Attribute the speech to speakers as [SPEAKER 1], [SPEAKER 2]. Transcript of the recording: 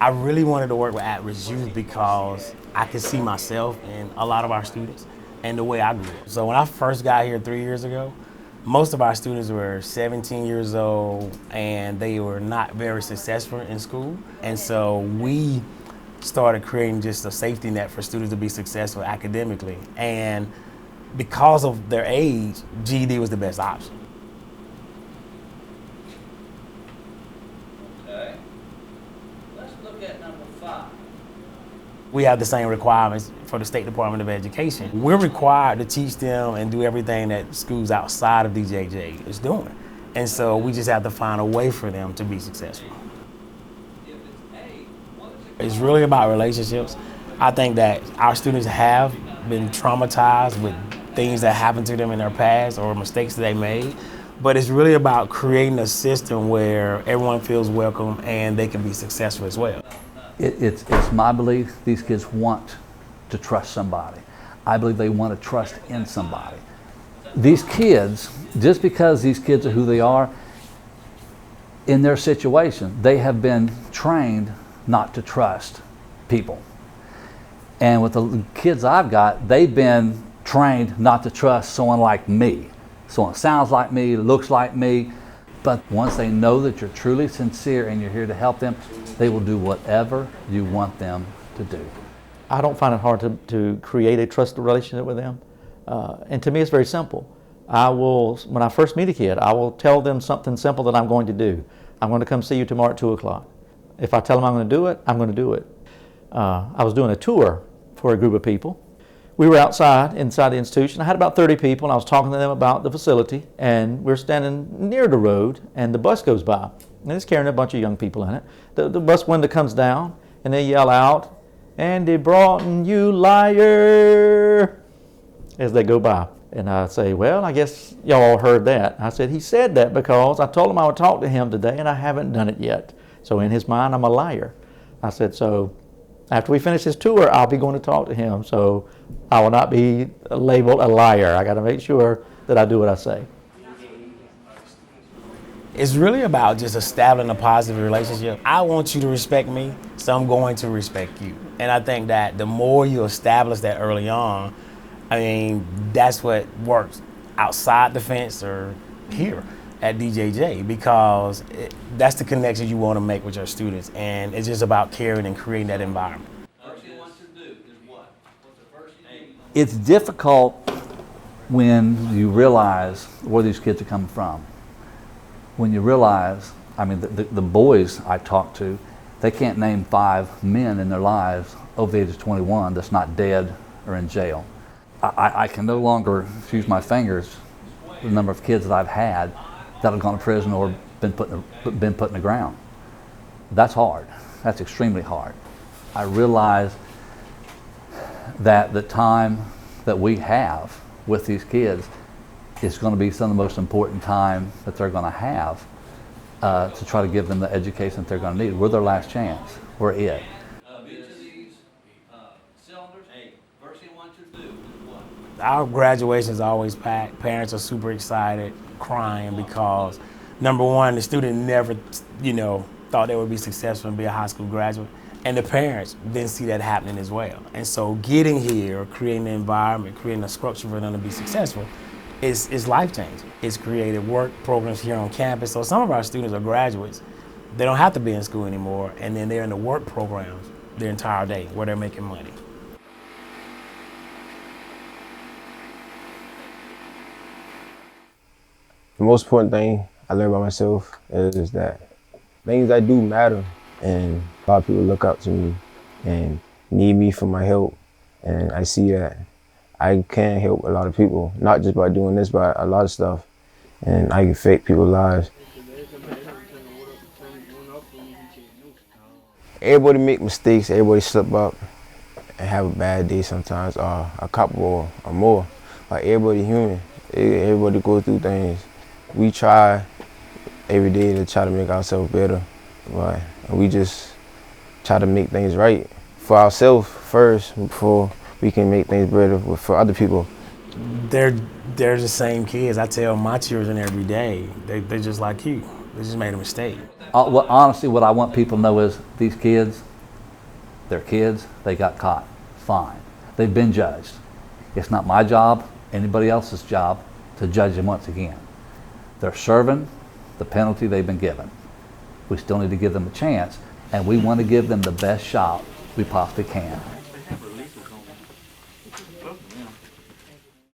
[SPEAKER 1] I really wanted to work with at-risk youth because I could see myself in a lot of our students and the way I grew up. So when I first got here 3 years ago, most of our students were 17 years old and they were not very successful in school. And so we started creating just a safety net for students to be successful academically. And because of their age, GED was the best option.
[SPEAKER 2] Okay. Let's look at number 5.
[SPEAKER 1] We have the same requirements for the State Department of Education. We're required to teach them and do everything that schools outside of DJJ is doing. And so we just have to find a way for them to be successful. It's really about relationships. I think that our students have been traumatized with things that happened to them in their past or mistakes that they made. But it's really about creating a system where everyone feels welcome and they can be successful as well.
[SPEAKER 3] It's my belief these kids want to trust somebody. I believe they want to trust in somebody. These kids, just because these kids are who they are, in their situation, they have been trained not to trust people. And with the kids I've got, they've been trained not to trust someone like me. Someone sounds like me, looks like me, but once they know that you're truly sincere and you're here to help them, they will do whatever you want them to do.
[SPEAKER 4] I don't find it hard to create a trusted relationship with them. And to me, it's very simple. When I first meet a kid, I will tell them something simple that I'm going to do. I'm going to come see you tomorrow at 2 o'clock. If I tell them I'm going to do it, I'm going to do it. I was doing a tour for a group of people. We were inside the institution. I had about 30 people, and I was talking to them about the facility, and we're standing near the road, and the bus goes by, and it's carrying a bunch of young people in it. The bus window comes down, and they yell out, "Andy Broughton, you liar," as they go by. And I say, well, I guess y'all all heard that. I said, he said that because I told him I would talk to him today, and I haven't done it yet. So in his mind, I'm a liar. I said, so after we finish this tour, I'll be going to talk to him. So I will not be labeled a liar. I got to make sure that I do what I say.
[SPEAKER 1] It's really about just establishing a positive relationship. I want you to respect me, so I'm going to respect you. And I think that the more you establish that early on, I mean, that's what works outside the fence or here at DJJ, because that's the connection you want to make with your students, and it's just about caring and creating that environment.
[SPEAKER 2] First thing you want to do is what? What's the first thing?
[SPEAKER 3] It's difficult when you realize where these kids are coming from. When you realize, I mean, the boys I talk to, they can't name 5 men in their lives over the age of 21 that's not dead or in jail. I can no longer use my fingers the number of kids that I've had that have gone to prison or been put in the ground. That's hard. That's extremely hard. I realize that the time that we have with these kids is going to be some of the most important time that they're going to have to try to give them the education that they're going to need. We're their last chance. We're it.
[SPEAKER 2] Each of these cylinders, first thing you want to do is what?
[SPEAKER 1] Our graduation is always packed. Parents are super excited, crying, because number one, the student never, thought they would be successful and be a high school graduate. And the parents didn't see that happening as well. And so getting here, creating an environment, creating a structure for them to be successful is life-changing. It's created work programs here on campus. So some of our students are graduates. They don't have to be in school anymore, and then they're in the work programs their entire day where they're making money.
[SPEAKER 5] The most important thing I learned about myself is that things I do matter, and a lot of people look up to me and need me for my help, and I see that I can help a lot of people, not just by doing this, but a lot of stuff, and I can affect people's lives. Everybody make mistakes, everybody slip up and have a bad day sometimes, or a couple or more. Like, everybody human, everybody go through things. We try every day to try to make ourselves better, but we just try to make things right for ourselves first before we can make things better for other people.
[SPEAKER 1] They're the same kids. I tell my children every day, they're just like you. They just made a mistake.
[SPEAKER 3] Honestly, what I want people to know is these kids, They're kids, they got caught, fine. They've been judged. It's not my job, anybody else's job, to judge them once again. They're serving the penalty they've been given. We still need to give them a chance, and we want to give them the best shot we possibly can.